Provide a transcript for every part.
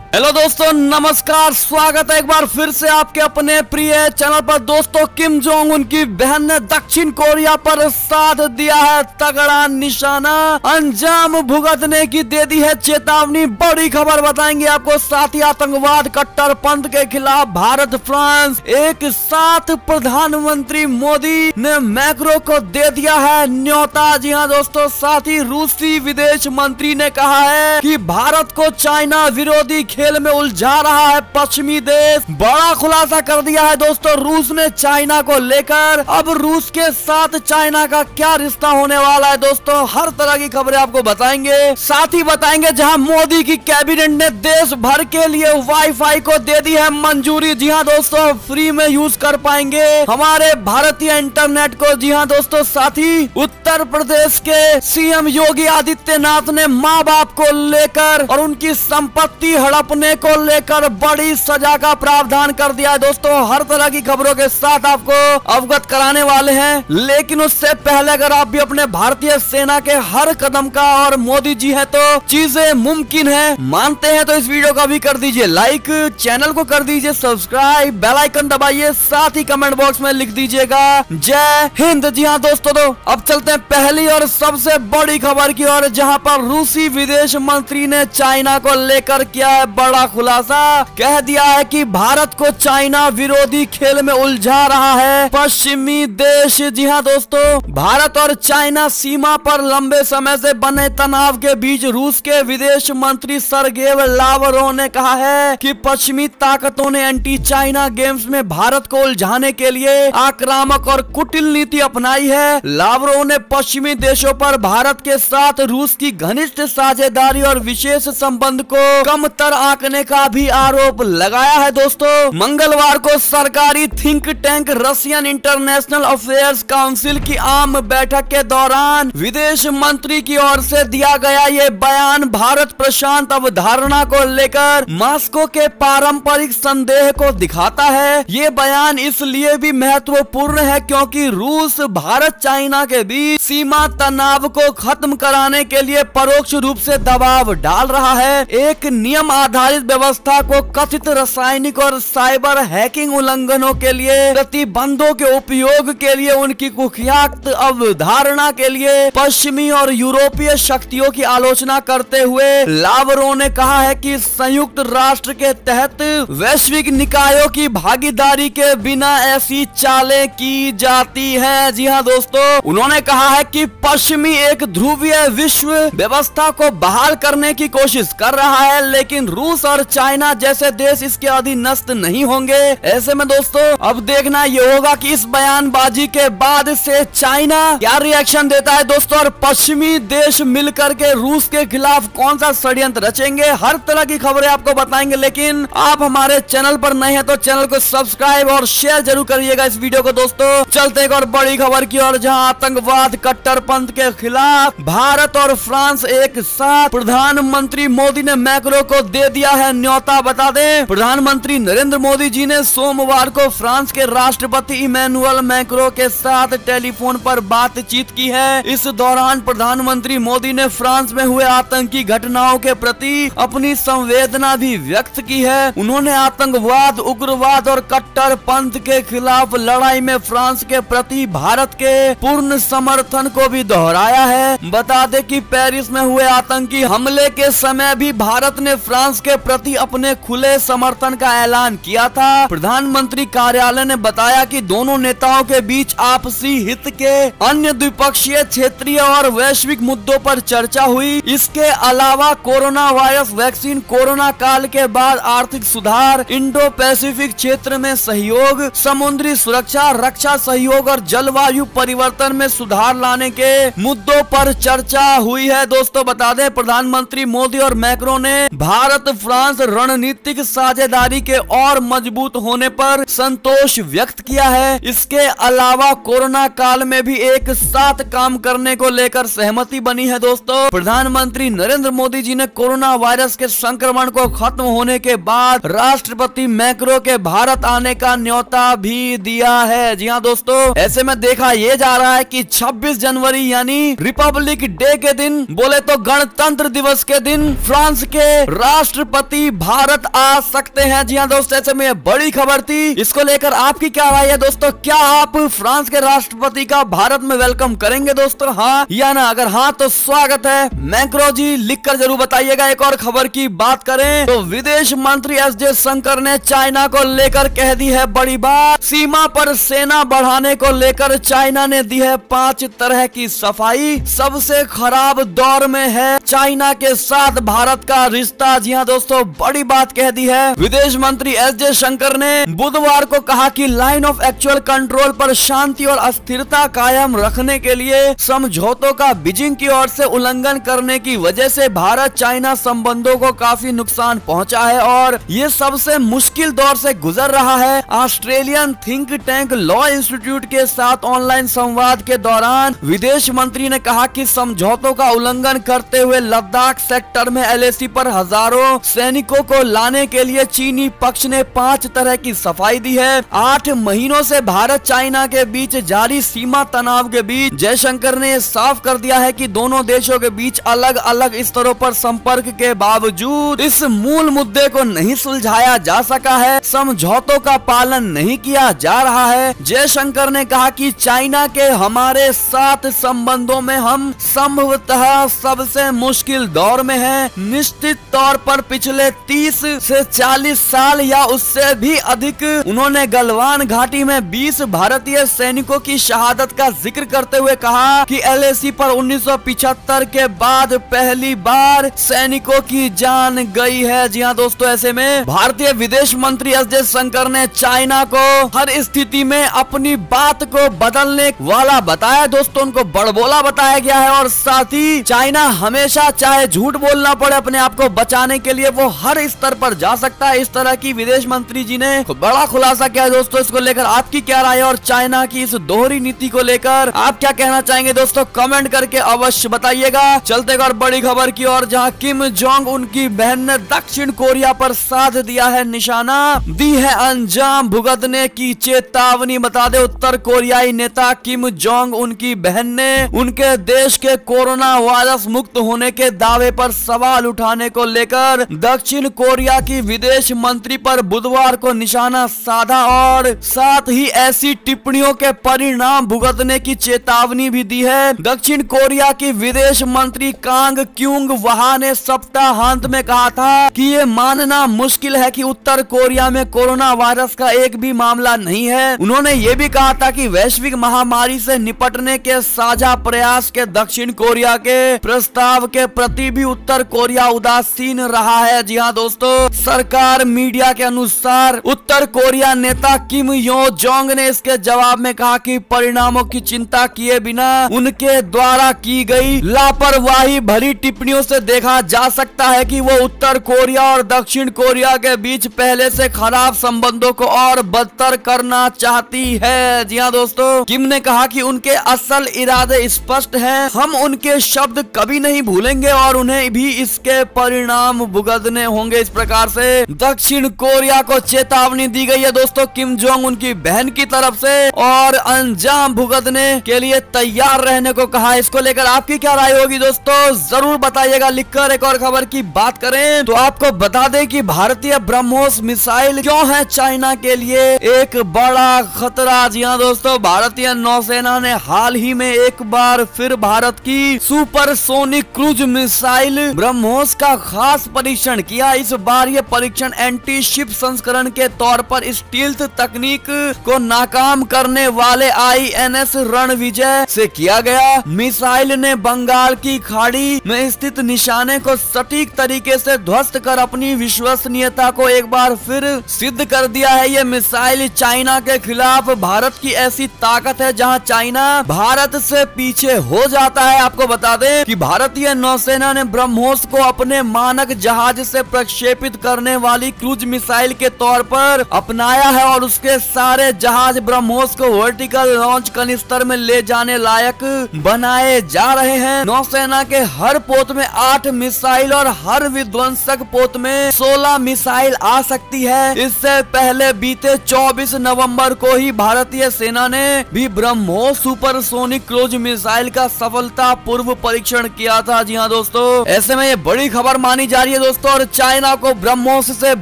Hello दोस्तों, नमस्कार। स्वागत है एक बार फिर से आपके अपने प्रिय चैनल पर। दोस्तों, किम जोंग उन की बहन ने दक्षिण कोरिया पर साध दिया है तगड़ा निशाना, अंजाम भुगतने की दे दी है चेतावनी। बड़ी खबर बताएंगे आपको। साथ ही आतंकवाद कट्टरपंथ के खिलाफ भारत फ्रांस एक साथ प्रधानमंत्री मोदी ने मैक्रो को दे दिया है न्योता। जी हाँ दोस्तों, साथ ही रूसी विदेश मंत्री ने कहा है कि भारत को चाइना विरोधी खेल में उलझा रहा है पश्चिमी देश। बड़ा खुलासा कर दिया है दोस्तों रूस ने चाइना को लेकर। अब रूस के साथ चाइना का क्या रिश्ता होने वाला है दोस्तों, हर तरह की खबरें आपको बताएंगे। साथ ही बताएंगे जहां मोदी की कैबिनेट ने देश भर के लिए वाईफाई को दे दी है मंजूरी। जी हाँ दोस्तों, फ्री में यूज कर पाएंगे हमारे भारतीय इंटरनेट को। जी हाँ दोस्तों, साथ ही उत्तर प्रदेश के सीएम योगी आदित्यनाथ ने माँ बाप को लेकर और उनकी संपत्ति हड़पने को लेकर बड़ी सजा का प्रावधान कर दिया है दोस्तों। हर तरह की खबरों के साथ आपको अवगत कराने वाले हैं। लेकिन उससे पहले अगर आप भी अपने भारतीय सेना के हर कदम का और मोदी जी है तो चीजें मुमकिन है मानते हैं तो इस वीडियो को भी कर दीजिए लाइक, चैनल को कर दीजिए सब्सक्राइब, बेल आइकन दबाइए, साथ ही कमेंट बॉक्स में लिख दीजिएगा जय हिंद। जी हाँ दोस्तों, तो अब चलते हैं पहली और सबसे बड़ी खबर की ओर, जहाँ पर रूसी विदेश मंत्री ने चाइना को लेकर किया है बड़ा खुलासा। कह दिया है कि भारत को चाइना विरोधी खेल में उलझा रहा है पश्चिमी देश। जी हाँ दोस्तों, भारत और चाइना सीमा पर लंबे समय से बने तनाव के बीच रूस के विदेश मंत्री सर्गेई लावरोव ने कहा है कि पश्चिमी ताकतों ने एंटी चाइना गेम्स में भारत को उलझाने के लिए आक्रामक और कुटिल नीति अपनाई है। लावरोव ने पश्चिमी देशों पर भारत के साथ रूस की घनिष्ठ साझेदारी और विशेष संबंध को कमतर आंकने का भी आरोप लगाया है दोस्तों। मंगलवार को सरकारी think tank Russian international affairs council की आम बैठक के दौरान विदेश मंत्री की ओर से दिया गया ये बयान भारत प्रशांत अवधारणा को लेकर मॉस्को के पारंपरिक संदेह को दिखाता है। ये बयान इसलिए भी महत्वपूर्ण है क्योंकि रूस भारत चाइना के बीच सीमा तनाव को खत्म कराने के लिए परोक्ष रूप से दबाव डाल रहा है। एक नियम आधारित व्यवस्था को कथित रासायनिक और साइबर हैकिंग उल्लंघनों के लिए प्रतिबंधों के उपयोग के लिए उनकी कुख्यात अवधारणा के लिए पश्चिमी और यूरोपीय शक्तियों की आलोचना करते हुए लावरोव ने कहा है कि संयुक्त राष्ट्र के तहत वैश्विक निकायों की भागीदारी के बिना ऐसी चालें की जाती है। जी हाँ दोस्तों, उन्होंने कहा है कि पश्चिमी एक ध्रुवीय विश्व व्यवस्था को बहाल करने की कोशिश कर रहा है, लेकिन रूस और चाइना जैसे देश इसके अधीनस्थ नहीं होंगे। ऐसे में दोस्तों अब देखना ये होगा कि इस बयानबाजी के बाद से चाइना क्या रिएक्शन देता है दोस्तों, और पश्चिमी देश मिलकर के रूस के खिलाफ कौन सा षड्यंत्र रचेंगे। हर तरह की खबरें आपको बताएंगे। लेकिन आप हमारे चैनल पर नए हैं तो चैनल को सब्सक्राइब और शेयर जरूर करिएगा इस वीडियो को दोस्तों। चलते एक और बड़ी खबर की ओर, जहां आतंकवाद कट्टरपंथ के खिलाफ भारत और फ्रांस एक साथ प्रधानमंत्री मोदी ने मैक्रो को दे दिया है न्योता। बता दें, प्रधानमंत्री नरेंद्र मोदी जी ने सोमवार को फ्रांस के राष्ट्रपति इमैनुअल मैक्रो के साथ टेलीफोन पर बातचीत की है। इस दौरान प्रधानमंत्री मोदी ने फ्रांस में हुए आतंकी घटनाओं के प्रति अपनी संवेदना भी व्यक्त की है। उन्होंने आतंकवाद, उग्रवाद और कट्टरपंथ के खिलाफ लड़ाई में फ्रांस के प्रति भारत के पूर्ण समर्थन को भी दोहराया है। बता दें कि पेरिस में हुए आतंकी हमले के समय भी भारत ने फ्रांस के प्रति अपने खुले समर्थन का ऐलान किया था। प्रधानमंत्री कार्यालय ने बताया कि दोनों नेताओं के बीच आपसी हित के अन्य द्विपक्षीय, क्षेत्रीय और वैश्विक मुद्दों पर चर्चा हुई। इसके अलावा कोरोना वायरस वैक्सीन, कोरोना काल के बाद आर्थिक सुधार, इंडो पैसिफिक क्षेत्र में सहयोग, समुद्री सुरक्षा, रक्षा सहयोग और जलवायु परिवर्तन में सुधार लाने के मुद्दों पर चर्चा हुई है। दोस्तों बता दें, प्रधानमंत्री मोदी और मैक्रो ने भारत फ्रांस रणनीतिक साझेदारी के और मजबूत होने पर संतोष व्यक्त किया है। इसके अलावा कोरोना काल में भी एक साथ काम करने को लेकर सहमति बनी है। दोस्तों, प्रधानमंत्री नरेंद्र मोदी जी ने कोरोना वायरस के संक्रमण को खत्म होने के बाद राष्ट्रपति मैक्रो के भारत आने का न्योता भी दिया है। जी हाँ दोस्तों, ऐसे में देखा ये जा रहा है कि 26 जनवरी यानी रिपब्लिक डे के दिन, बोले तो गणतंत्र दिवस के दिन, फ्रांस के राष्ट्र राष्ट्रपति भारत आ सकते हैं। जी हाँ दोस्तों, ऐसे में बड़ी खबर थी, इसको लेकर आपकी क्या राय है दोस्तों? क्या आप फ्रांस के राष्ट्रपति का भारत में वेलकम करेंगे दोस्तों, हाँ या ना? अगर हाँ तो स्वागत है। मैक्रो जी लिखकर जरूर बताइएगा। एक और खबर की बात करें तो विदेश मंत्री एस जयशंकर ने चाइना को लेकर कह दी है बड़ी बात। सीमा पर सेना बढ़ाने को लेकर चाइना ने दी है 5 तरह की सफाई। सबसे खराब दौर में है चाइना के साथ भारत का रिश्ता। जी हाँ दोस्तों, बड़ी बात कह दी है। विदेश मंत्री एस जयशंकर ने बुधवार को कहा कि लाइन ऑफ एक्चुअल कंट्रोल पर शांति और अस्थिरता कायम रखने के लिए समझौतों का बीजिंग की ओर से उल्लंघन करने की वजह से भारत चाइना संबंधों को काफी नुकसान पहुंचा है और ये सबसे मुश्किल दौर से गुजर रहा है। Australian think tank law institute के साथ ऑनलाइन संवाद के दौरान विदेश मंत्री ने कहा कि समझौतों का उल्लंघन करते हुए लद्दाख सेक्टर में एलएसी पर हजारों सैनिकों को लाने के लिए चीनी पक्ष ने 5 तरह की सफाई दी है। 8 महीनों से भारत चाइना के बीच जारी सीमा तनाव के बीच जयशंकर ने साफ कर दिया है कि दोनों देशों के बीच अलग अलग स्तरों पर संपर्क के बावजूद इस मूल मुद्दे को नहीं सुलझाया जा सका है। समझौतों का पालन नहीं किया जा रहा है। जयशंकर ने कहा कि चाइना के हमारे साथ संबंधों में हम संभवतः सबसे मुश्किल दौर में हैं। निश्चित तौर पर पिछले 30 से 40 साल या उससे भी अधिक। उन्होंने गलवान घाटी में 20 भारतीय सैनिकों की शहादत का जिक्र करते हुए कहा कि एलएसी पर 1975 के बाद पहली बार सैनिकों की जान गई है। जी हाँ दोस्तों, ऐसे में भारतीय विदेश मंत्री एस जयशंकर ने चाइना को हर स्थिति में अपनी बात को बदलने वाला बताया दोस्तों, उनको बड़बोला बताया गया है और साथ ही चाइना हमेशा चाहे झूठ बोलना पड़े अपने आप को बचाने के लिए वो हर स्तर पर जा सकता है। इस तरह की विदेश मंत्री जी ने बड़ा खुलासा किया है दोस्तों। इसको लेकर आपकी क्या राय है और चाइना की इस दोहरी नीति को लेकर आप क्या कहना चाहेंगे दोस्तों? कमेंट करके अवश्य बताइएगा। चलते एक और बड़ी खबर की ओर, जहां किम जोंग उनकी बहन ने दक्षिण कोरिया पर साध दिया है निशाना, दी है अंजाम भुगतने की चेतावनी। बता दे, उत्तर कोरियाई नेता किम जोंग उनकी बहन ने उनके देश के कोरोना वायरस मुक्त होने के दावे पर सवाल उठाने को लेकर दक्षिण कोरिया की विदेश मंत्री पर बुधवार को निशाना साधा और साथ ही ऐसी टिप्पणियों के परिणाम भुगतने की चेतावनी भी दी है। दक्षिण कोरिया की विदेश मंत्री कांग क्यूंग वहा ने सप्ताहांत में कहा था कि ये मानना मुश्किल है कि उत्तर कोरिया में कोरोना वायरस का एक भी मामला नहीं है। उन्होंने ये भी कहा था कि वैश्विक महामारी से निपटने के साझा प्रयास के दक्षिण कोरिया के प्रस्ताव के प्रति भी उत्तर कोरिया उदासीन रहा है। जी हाँ दोस्तों, सरकार मीडिया के अनुसार उत्तर कोरिया नेता किम यो जोंग ने इसके जवाब में कहा कि परिणामों की चिंता किए बिना उनके द्वारा की गई लापरवाही भरी टिप्पणियों से देखा जा सकता है कि वो उत्तर कोरिया और दक्षिण कोरिया के बीच पहले से खराब संबंधों को और बदतर करना चाहती है। जी हाँ दोस्तों, किम ने कहा कि उनके असल इरादे स्पष्ट हैं। हम उनके शब्द कभी नहीं भूलेंगे और उन्हें भी इसके परिणाम भुगतने होंगे। इस प्रकार से दक्षिण कोरिया को चेतावनी दी गई है दोस्तों किम जोंग उनकी बहन की तरफ से और अंजाम भुगतने के लिए तैयार रहने को कहा। इसको लेकर आपकी क्या राय होगी दोस्तों? जरूर बताइएगा लिखकर। एक और खबर की बात करें तो आपको बता दें कि भारतीय ब्रह्मोस मिसाइल क्यों है चाइना के लिए एक बड़ा खतरा। जी हाँ दोस्तों, भारतीय नौसेना ने हाल ही में एक बार फिर भारत की सुपरसोनिक क्रूज मिसाइल ब्रह्मोस का खास परीक्षण किया। इस बार ये परीक्षण एंटी शिप संस्करण के तौर पर स्टील्थ तकनीक को नाकाम करने वाले INS रणविजय से किया गया। मिसाइल ने बंगाल की खाड़ी में स्थित निशाने को सटीक तरीके से ध्वस्त कर अपनी विश्वसनीयता को एक बार फिर सिद्ध कर दिया है। ये मिसाइल चाइना के खिलाफ भारत की ऐसी ताकत है जहां चाइना भारत से पीछे हो जाता है। आपको बता दें कि भारतीय नौसेना ने ब्रह्मोस को अपने मानक जहाज से प्रक्षेपित करने वाली क्रूज मिसाइल के तौर पर अपनाया है और उसके सारे जहाज ब्रह्मोस को वर्टिकल लॉन्च कनिस्तर में ले जाने लायक बनाए जा रहे हैं। नौसेना के हर पोत में 8 मिसाइल और हर विध्वंसक पोत में 16 मिसाइल आ सकती है। इससे पहले बीते 24 नवंबर को ही भारतीय सेना ने भी ब्रह्मोस सुपरसोनिक क्रूज मिसाइल का सफलता पूर्व परीक्षण किया था। जी हाँ दोस्तों, ऐसे में ये बड़ी खबर मानी जा रही है दोस्तों, और चाइना को ब्रह्मोस से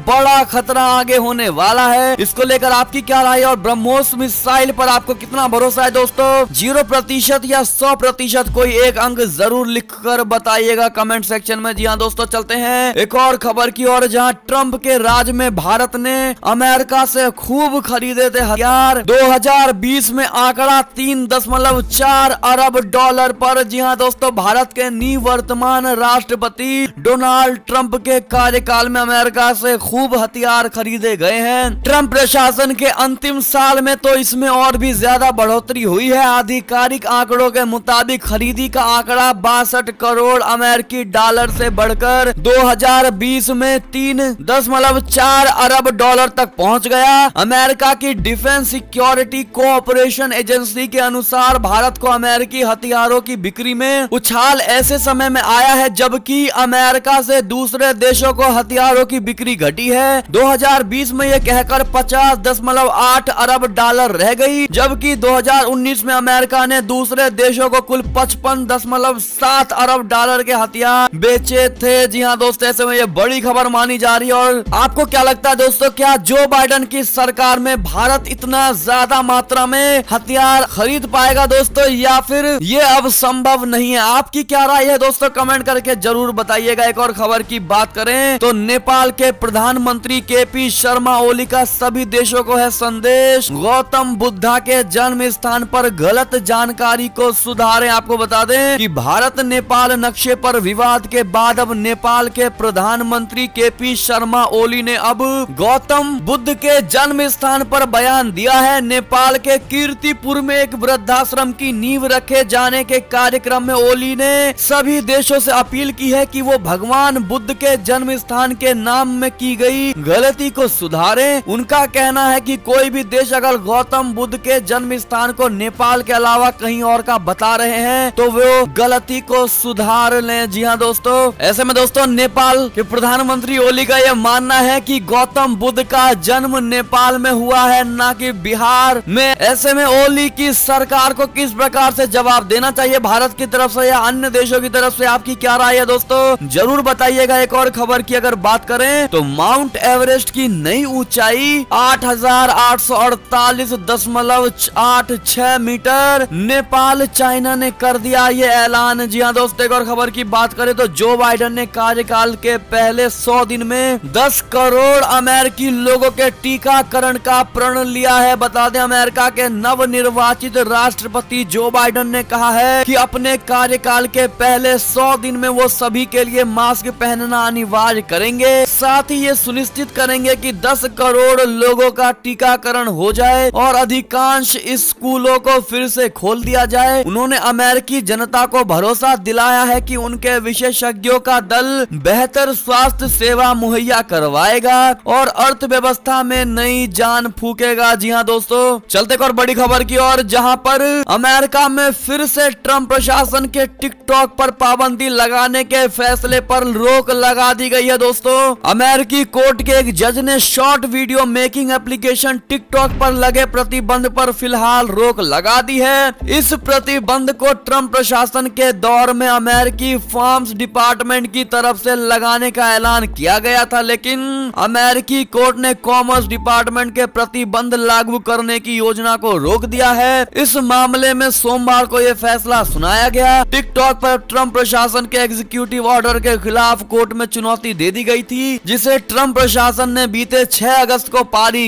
बड़ा खतरा आगे होने वाला है। इसको लेकर आपकी क्या राय है और ब्रह्मोस मिसाइल पर आपको कितना भरोसा है दोस्तों? 0% या 100%? कोई एक अंक जरूर लिखकर बताइएगा कमेंट सेक्शन में। जी हाँ दोस्तों, चलते हैं एक और खबर की ओर, जहां ट्रंप के राज में भारत ने अमेरिका से खूब खरीदे थे हथियार। 2020 में आंकड़ा 3.4 अरब डॉलर पर। जी हाँ दोस्तों, भारत के निवर्तमान राष्ट्रपति डोनाल्ड ट्रंप के कार्यकाल में अमेरिका से खूब हथियार खरीदे गए हैं। ट्रंप प्रशासन के अंतिम साल में तो इसमें और भी ज्यादा बढ़ोतरी हुई है। आधिकारिक आंकड़ों के मुताबिक खरीदी का आंकड़ा 62 करोड़ अमेरिकी डॉलर से बढ़कर 2020 में 3.4 अरब डॉलर तक पहुंच गया। अमेरिका की डिफेंस सिक्योरिटी कोऑपरेशन एजेंसी के अनुसार भारत को अमेरिकी हथियारों की बिक्री में उछाल ऐसे समय में आया है जबकि अमेरिका से दूसरे देशों को हथियारों की बिक्री घटी है। 2020 में यह कहकर 50.8 अरब डॉलर रह गई, जबकि 2019 में अमेरिका ने दूसरे देशों को कुल 55.7 अरब डॉलर के हथियार बेचे थे। जी हाँ दोस्तों, ऐसे में यह बड़ी खबर मानी जा रही है। और आपको क्या लगता है दोस्तों, क्या जो बाइडेन की सरकार में भारत इतना ज्यादा मात्रा में हथियार खरीद पाएगा दोस्तों, या फिर ये अब संभव नहीं है? आपकी क्या राय है दोस्तों, कमेंट करके जरूर बताइएगा। एक और खबर की बात करें तो नेपाल के प्रधानमंत्री केपी शर्मा ओली का सभी देशों को है संदेश। गौतम बुद्धा के जन्म स्थान पर गलत जानकारी को सुधारें। आपको बता दें कि भारत नेपाल नक्शे पर विवाद के बाद अब नेपाल के प्रधानमंत्री केपी शर्मा ओली ने अब गौतम बुद्ध के जन्म स्थान पर बयान दिया है। नेपाल के कीर्तिपुर में एक वृद्धाश्रम की नींव रखे जाने के कार्यक्रम में ओली ने सभी देशों से अपील की है कि वो भगवान बुद्ध के जन्म स्थान के नाम में की गई गलती को सुधारें। उनका कहना है कि कोई भी देश अगर गौतम बुद्ध के जन्म स्थान को नेपाल के अलावा कहीं और का बता रहे हैं तो वो गलती को सुधार लें। जी हाँ दोस्तों, ऐसे में दोस्तों नेपाल के प्रधानमंत्री ओली का यह मानना है कि गौतम बुद्ध का जन्म नेपाल में हुआ है, ना कि बिहार में। ऐसे में ओली की सरकार को किस प्रकार से जवाब देना चाहिए, भारत की तरफ से या अन्य देशों की तरफ से? आपकी क्या राय है दोस्तों, जरूर बताइएगा। एक और खबर की अगर बात करें तो माउंट एवरेस्ट की नई ऊंचाई 8,848.86 मीटर। नेपाल चाइना ने कर दिया ये ऐलान। जी हाँ दोस्तों, एक और खबर की बात करें तो जो बाइडेन ने कार्यकाल के पहले 100 दिन में 10 करोड़ अमेरिकी लोगों के टीकाकरण का प्रण लिया है। बता दें, अमेरिका के नवनिर्वाचित राष्ट्रपति जो बाइडेन ने कहा है कि अपने कार्यकाल के पहले 100 दिन में वो सभी के लिए मास्क पहनना अनिवार्य करेंगे। साथ ही ये सुनिश्चित करेंगे कि 10 करोड़ लोगों का टीकाकरण हो जाए और अधिकांश स्कूलों को फिर से खोल दिया जाए। उन्होंने अमेरिकी जनता को भरोसा दिलाया है कि उनके विशेषज्ञों का दल बेहतर स्वास्थ्य सेवा मुहैया करवाएगा और अर्थव्यवस्था में नई जान फूकेगा। जी हाँ दोस्तों, चलते और बड़ी खबर की ओर, जहां पर अमेरिका में फिर से ट्रंप प्रशासन के टिकटॉक पर पाबंदी लगाने के फैसले पर रोक लगा दी गई है दोस्तों। अमेरिकी कोर्ट के एक जज ने short video making application TikTok पर लगे प्रतिबंध पर फिलहाल रोक लगा दी है। इस प्रतिबंध को ट्रंप प्रशासन के दौर में अमेरिकी फार्म्स डिपार्टमेंट की तरफ से लगाने का ऐलान किया गया था, लेकिन अमेरिकी कोर्ट ने कॉमर्स डिपार्टमेंट के प्रतिबंध लागू करने की योजना को रोक दिया है। इस मामले में सोमवार को यह फैसला सुनाया गया। टिकटॉक पर ट्रंप प्रशासन के एग्जीक्यूटिव ऑर्डर के खिलाफ कोर्ट में चुनौती दे दी गई थी, जिसे ट्रंप प्रशासन ने बीते 6 अगस्त को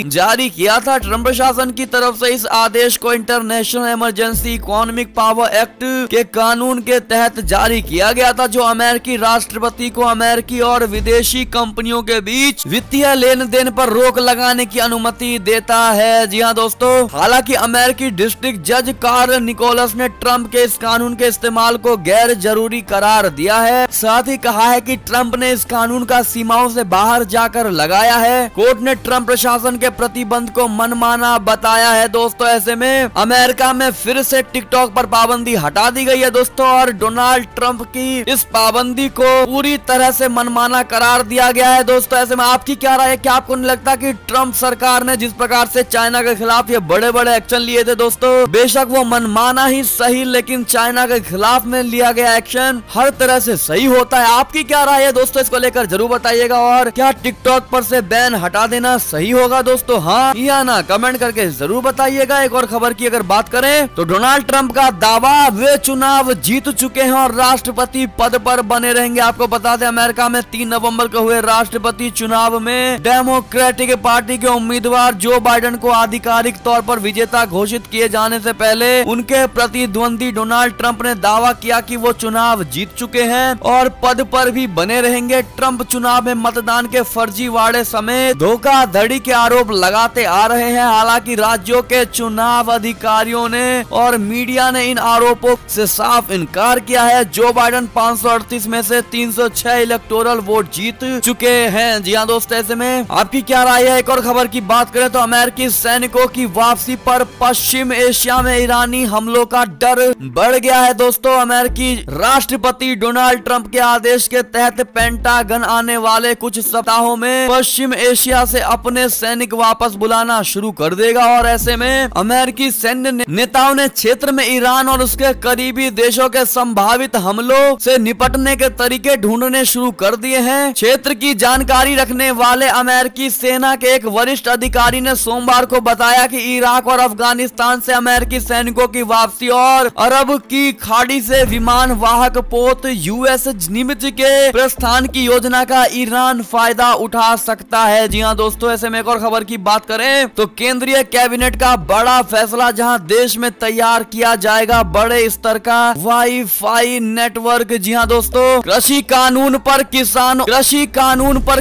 जारी किया था। ट्रंप प्रशासन की तरफ से इस आदेश को international emergency economic power act के कानून के तहत जारी किया गया था, जो अमेरिकी राष्ट्रपति को अमेरिकी और विदेशी कंपनियों के बीच वित्तीय लेन देन पर रोक लगाने की अनुमति देता है। जी हाँ दोस्तों, हालांकि अमेरिकी डिस्ट्रिक्ट जज कार्ल निकोलस ने ट्रंप के इस कानून के इस्तेमाल को गैर जरूरी करार दिया है। साथ ही कहा है कि ट्रंप ने इस कानून का सीमाओं से बाहर जाकर लगाया है। कोर्ट ने ट्रंप प्रशासन के प्रतिबंध को मनमाना बताया है दोस्तों। ऐसे में अमेरिका में फिर से टिकटॉक पर पाबंदी हटा दी गई है दोस्तों, और डोनाल्ड ट्रंप की इस पाबंदी को पूरी तरह से मनमाना करार दिया गया है दोस्तों। ऐसे में आपकी क्या राय है, क्या आपको नहीं लगता कि ट्रंप सरकार ने जिस प्रकार से चाइना के खिलाफ ये बड़े बड़े एक्शन लिए थे दोस्तों, बेशक वो मनमाना ही सही, लेकिन चाइना के खिलाफ में लिया गया एक्शन हर तरह से सही होता है? आपकी क्या राय है दोस्तों? दोस्तों इसको लेकर जरूर बताइएगा। और क्या टिकटॉक पर से बैन हटा देना सही होगा दोस्तों, हाँ या ना, कमेंट करके जरूर बताइएगा। एक और खबर की अगर बात करें तो डोनाल्ड ट्रंप का दावा, वे चुनाव जीत चुके हैं और राष्ट्रपति पद पर बने रहेंगे। आपको बता दें अमेरिका में 3 नवंबर को हुए राष्ट्रपति चुनाव में डेमोक्रेटिक पार्टी के उम्मीदवार जो बाइडेन को आधिकारिक तौर पर विजेता घोषित किए जाने से पहले उनके प्रतिद्वंदी डोनाल्ड ट्रंप ने दावा किया कि वो चुनाव जीत चुके हैं और पद पर भी बने रहेंगे। ट्रंप चुनाव में मतदान के फर्जीवाड़े समेत धोखाधड़ी के आरोप लगाते आ रहे हैं। हालांकि राज्यों के चुनाव अधिकारियों ने और मीडिया ने इन आरोपों से साफ इनकार किया है। जो बाइडेन 538 में से 306 इलेक्टोरल वोट जीत चुके हैं। जी हाँ दोस्तों, ऐसे में आपकी क्या राय है? एक और खबर की बात करें तो अमेरिकी सैनिकों की वापसी पर पश्चिम एशिया में ईरानी हमलों का डर बढ़ गया है। दोस्तों, अमेरिकी राष्ट्रपति डोनाल्ड ट्रंप के आदेश के तहत पेंटागन आने वाले कुछ सप्ताहों में पश्चिम एशिया से अपने सैनिक वापस बुलाना शुरू कर देगा और ऐसे में अमेरिकी सैन्य नेताओं ने क्षेत्र में ईरान और उसके करीबी देशों के संभावित हमलों से निपटने के तरीके ढूंढने शुरू कर दिए हैं। क्षेत्र की जानकारी रखने वाले अमेरिकी सेना के एक वरिष्ठ अधिकारी ने सोमवार को बताया कि इराक और अफगानिस्तान से अमेरिकी सैनिकों की वापसी और अरब की खाड़ी से विमान वाहक पोत यूएस निमित्त के प्रस्थान की योजना का ईरान फायदा उठा सकता है। जी हाँ दोस्तों, ऐसे में एक और खबर की बात करें तो केंद्रीय कैबिनेट का बड़ा फैसला, जहां देश में तैयार किया जाएगा बड़े स्तर का वाईफाई नेटवर्क। जी हाँ दोस्तों, कृषि कानून पर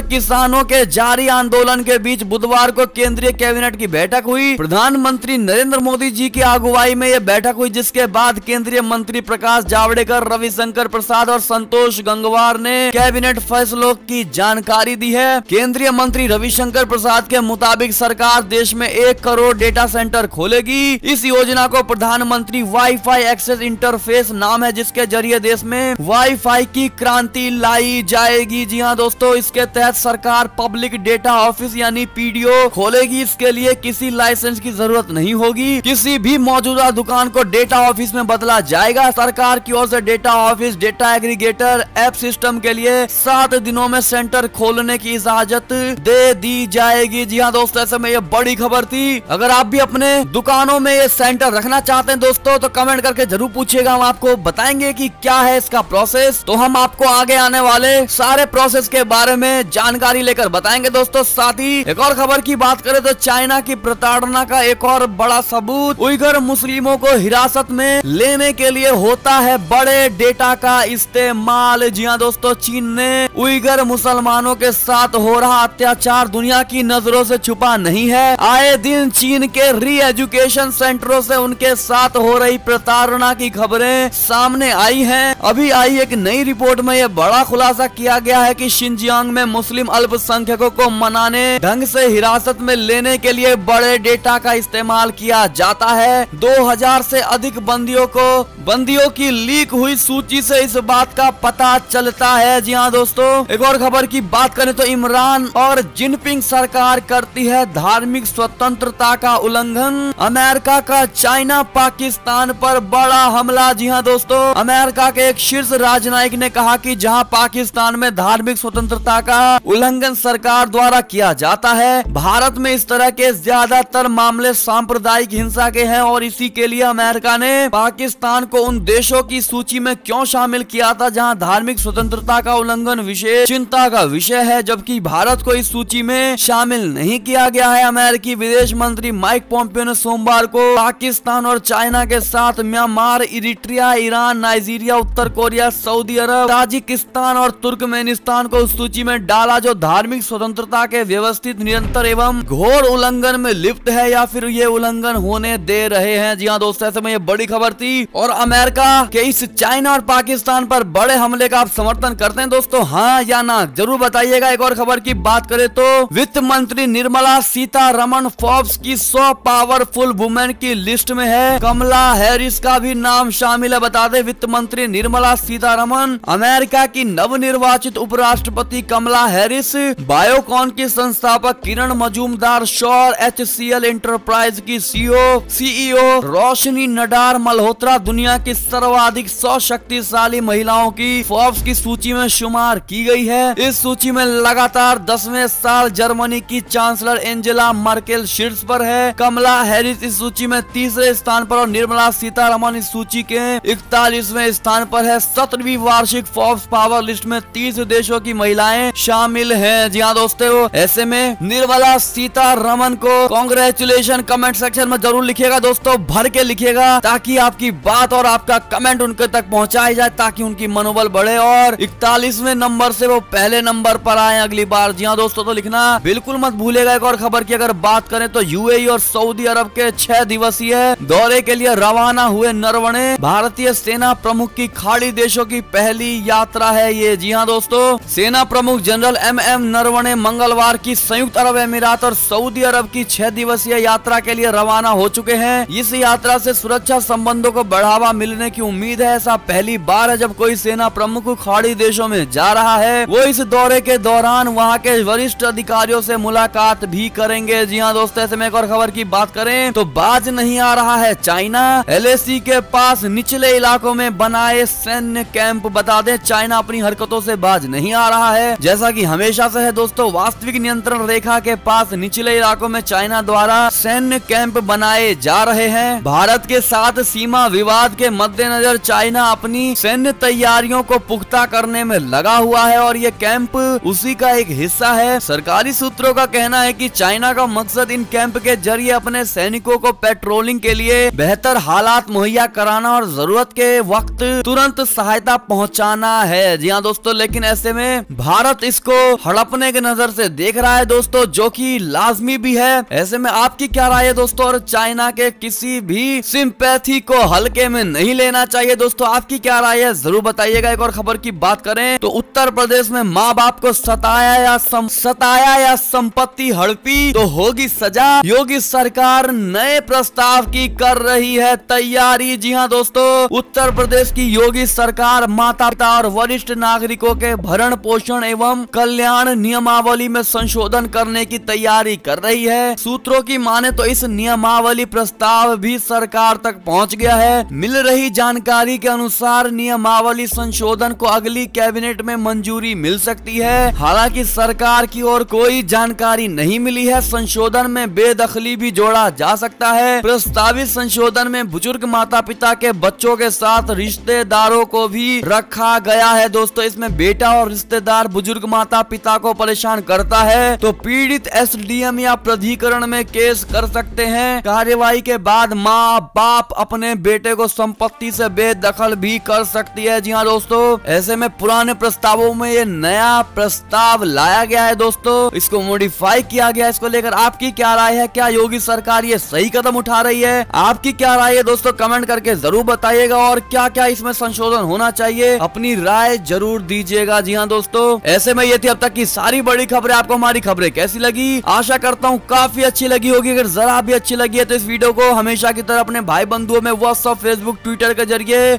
किसानों के जारी आंदोलन के बीच बुधवार को केंद्रीय कैबिनेट की बैठक हुई। प्रधानमंत्री नरेंद्र मोदी जी की अगुवाई में यह बैठक हुई, जिसके बाद केंद्रीय मंत्री प्रकाश जावड़ेकर, रविशंकर प्रसाद और संतोष गंगवार ने कैबिनेट फैसलों की जानकारी दी है। केंद्रीय मंत्री रविशंकर प्रसाद के मुताबिक सरकार देश में 1 करोड़ डेटा सेंटर खोलेगी। इस योजना को प्रधानमंत्री वाईफाई एक्सेस इंटरफेस नाम है, जिसके जरिए देश में वाईफाई की क्रांति लाई जाएगी। जी हाँ दोस्तों, इसके तहत सरकार पब्लिक डेटा ऑफिस यानी पीडीओ खोलेगी। इसके लिए किसी लाइसेंस की जरूरत नहीं होगी। किसी भी मौजूदा दुकान को डेटा ऑफिस में बदला जाएगा। सरकार की ओर से data office, data aggregator, app system के लिए 7 दिनों में सेंटर खोलने की इजाजत दे दी जाएगी। जी हाँ दोस्तों, ऐसे में ये बड़ी खबर थी। अगर आप भी अपने दुकानों में ये सेंटर रखना चाहते हैं दोस्तों तो कमेंट करके जरूर पूछिएगा, हम आपको बताएंगे कि क्या है इसका प्रोसेस। तो हम आपको आगे आने वाले सारे प्रोसेस के बारे में जानकारी लेकर बताएंगे दोस्तों। साथ ही एक और खबर की बात करें तो चाइना की प्रताड़ना का एक और बड़ा सबूत, उइगर मुस्लिमों को हिरासत में लेने के लिए होता है बड़े डेटा का इस्तेमाल। जी हाँ दोस्तों, चीन ने उइगर मुसलमानों के साथ हो रहा अत्याचार दुनिया की नजरों से छुपा नहीं है। आए दिन चीन के री एजुकेशन सेंटरों से उनके साथ हो रही प्रताड़ना की खबरें सामने आई हैं। अभी आई एक नई रिपोर्ट में यह बड़ा खुलासा किया गया है कि शिनजियांग में मुस्लिम अल्पसंख्यकों को मनाने ढंग से हिरासत में लेने के लिए बड़े डेटा का इस्तेमाल किया जाता है। 2000 से अधिक बंदियों की लीक हुई सूची से इस बात का पता चलता है। जी हाँ दोस्तों, एक और खबर की बात करें तो इमरान और जिनपिंग सरकार करती है धार्मिक स्वतंत्रता का उल्लंघन। अमेरिका का चाइना पाकिस्तान पर बड़ा हमला। जी हाँ दोस्तों, अमेरिका के एक शीर्ष राजनयिक ने कहा कि जहां पाकिस्तान में धार्मिक स्वतंत्रता का उल्लंघन सरकार द्वारा किया जाता है, भारत में इस तरह के ज्यादातर मामले सांप्रदायिक हिंसा के हैं और इसी के लिए अमेरिका ने पाकिस्तान को उन देशों की सूची में क्यों शामिल किया था जहां धार्मिक स्वतंत्रता का उल्लंघन विशेष चिंता का विषय है, जबकि भारत को इस सूची में शामिल नहीं किया गया है। अमेरिकी विदेश मंत्री माइक पोम्पियो ने सोमवार को पाकिस्तान और चाइना के साथ म्यांमार, इरिट्रिया, ईरान, नाइजीरिया, उत्तर कोरिया, सऊदी अरब, ताजिकिस्तान और तुर्कमेनिस्तान को उस सूची में डाला जो धार्मिक स्वतंत्रता के व्यवस्थित, निरंतर एवं घोर उल्लंघन में लिप्त है या फिर ये उल्लंघन होने दे रहे हैं। जी हाँ दोस्तों, ऐसे में ये बड़ी खबर थी। और अमेरिका के इस चाइना और पाकिस्तान पर बड़े हमले का आप समर्थन करते हैं दोस्तों, हाँ या ना, जरूर बताइएगा। एक और खबर की बात करें तो वित्त मंत्री निर्मला सीतारमण फोर्ब्स की 100 पावरफुल वुमेन की लिस्ट में है। कमला हैरिस का भी नाम शामिल है। बता दें, वित्त मंत्री निर्मला सीतारमण, अमेरिका की नवनिर्वाचित उपराष्ट्रपति कमला हैरिस, बायोकॉन की संस्थापक किरण मजूमदार, शौर HCL एंटरप्राइज की सीईओ रोशनी नडार मल्होत्रा, दुनिया दुनिया की सर्वाधिक 100 शक्तिशाली महिलाओं की फोर्ब्स की सूची में शुमार की गई है। इस सूची में लगातार 10वें साल जर्मनी की चांसलर एंजेला मर्केल शीर्ष पर है। कमला हैरिस इस सूची में तीसरे स्थान पर और निर्मला सीतारमण इस सूची के 41वें स्थान पर है। 17वीं वार्षिक फोर्ब्स पावर लिस्ट में 30 देशों की महिलाएं शामिल हैं। जी हाँ दोस्तों, ऐसे में निर्मला सीतारमण को कांग्रेचुलेशन कमेंट सेक्शन में जरूर लिखिएगा दोस्तों, भर के लिखिएगा, ताकि आपकी बात और आपका कमेंट उनके तक पहुंचाया जाए, ताकि उनकी मनोबल बढ़े और 41वें नंबर से वो पहले नंबर पर आए अगली बार। जी हाँ दोस्तों, तो लिखना बिल्कुल मत भूलेगा। एक और खबर की अगर बात करें तो यूएई और सऊदी अरब के 6 दिवसीय दौरे के लिए रवाना हुए नरवणे। भारतीय सेना प्रमुख की खाड़ी देशों की पहली यात्रा है ये। जी हाँ दोस्तों, सेना प्रमुख जनरल एमएम नरवणे मंगलवार की संयुक्त अरब अमीरात और सऊदी अरब की 6 दिवसीय यात्रा के लिए रवाना हो चुके हैं। इस यात्रा से सुरक्षा संबंधों को बढ़ावा मिलने की उम्मीद है। ऐसा पहली बार है जब कोई सेना प्रमुख खाड़ी देशों में जा रहा है। वो इस दौरे के दौरान वहाँ के वरिष्ठ अधिकारियों से मुलाकात भी करेंगे। जी हाँ दोस्तों, ऐसे में एक और खबर की बात करें तो बाज नहीं आ रहा है चाइना। एलएसी के पास निचले इलाकों में बनाए सैन्य कैंप। बता दें, चाइना अपनी हरकतों से बाज नहीं आ रहा है। जैसा कि हमेशा से है दोस्तों, वास्तविक नियंत्रण रेखा के पास निचले इलाकों में चाइना द्वारा सैन्य कैंप बनाए जा रहे हैं। भारत के साथ सीमा विवाद के मद्देनजर चाइना अपनी सैन्य तैयारियों को पुख्ता करने में लगा हुआ है और ये कैंप उसी का एक हिस्सा है। सरकारी सूत्रों का कहना है कि चाइना का मकसद इन कैंप के जरिए अपने सैनिकों को पेट्रोलिंग के लिए बेहतर हालात मुहैया कराना और जरूरत के वक्त तुरंत सहायता पहुंचाना है। जी हाँ दोस्तों, लेकिन ऐसे में भारत इसको हड़पने की नजर से देख रहा है दोस्तों, जो कि लाजमी भी है। ऐसे में आपकी क्या राय है दोस्तों? और चाइना के किसी भी सिंपैथी को हल्के में नहीं लेना चाहिए दोस्तों, आपकी क्या राय है जरूर बताइएगा। एक और खबर की बात करें तो उत्तर प्रदेश में माँ बाप को सताया या संपत्ति हड़पी तो होगी सजा। योगी सरकार नए प्रस्ताव की कर रही है तैयारी। जी हाँ दोस्तों, उत्तर प्रदेश की योगी सरकार माता पिता और वरिष्ठ नागरिकों के भरण पोषण एवं कल्याण नियमावली में संशोधन करने की तैयारी कर रही है। सूत्रों की माने तो इस नियमावली प्रस्ताव भी सरकार तक पहुंच गया है। मिल रही जानकारी के अनुसार नियमावली संशोधन को अगली कैबिनेट में मंजूरी मिल सकती है। हालांकि सरकार की ओर कोई जानकारी नहीं मिली है। संशोधन में बेदखली भी जोड़ा जा सकता है। प्रस्तावित संशोधन में बुजुर्ग माता पिता के बच्चों के साथ रिश्तेदारों को भी रखा गया है दोस्तों। इसमें बेटा और रिश्तेदार बुजुर्ग माता पिता को परेशान करता है तो पीड़ित एसडीएम या प्राधिकरण में केस कर सकते हैं। कार्यवाही के बाद माँ बाप अपने बेटे को संपत्ति से बेदखल भी कर सकती है। जी हाँ दोस्तों, ऐसे में पुराने प्रस्तावों में ये नया प्रस्ताव लाया गया है दोस्तों, इसको मॉडिफाई किया गया। इसको लेकर आपकी क्या राय है? क्या योगी सरकार ये सही कदम उठा रही है? आपकी क्या राय है दोस्तों? कमेंट करके जरूर बताइएगा। और क्या क्या इसमें संशोधन होना चाहिए, अपनी राय जरूर दीजिएगा। जी हाँ दोस्तों, ऐसे में ये थी अब तक की सारी बड़ी खबरें। आपको हमारी खबरें कैसी लगी? आशा करता हूँ काफी अच्छी लगी होगी। अगर जरा भी अच्छी लगी है तो इस वीडियो को हमेशा की तरह अपने भाई बंधुओं में व्हाट्सएप, फेसबुक, ट्विटर के जरिए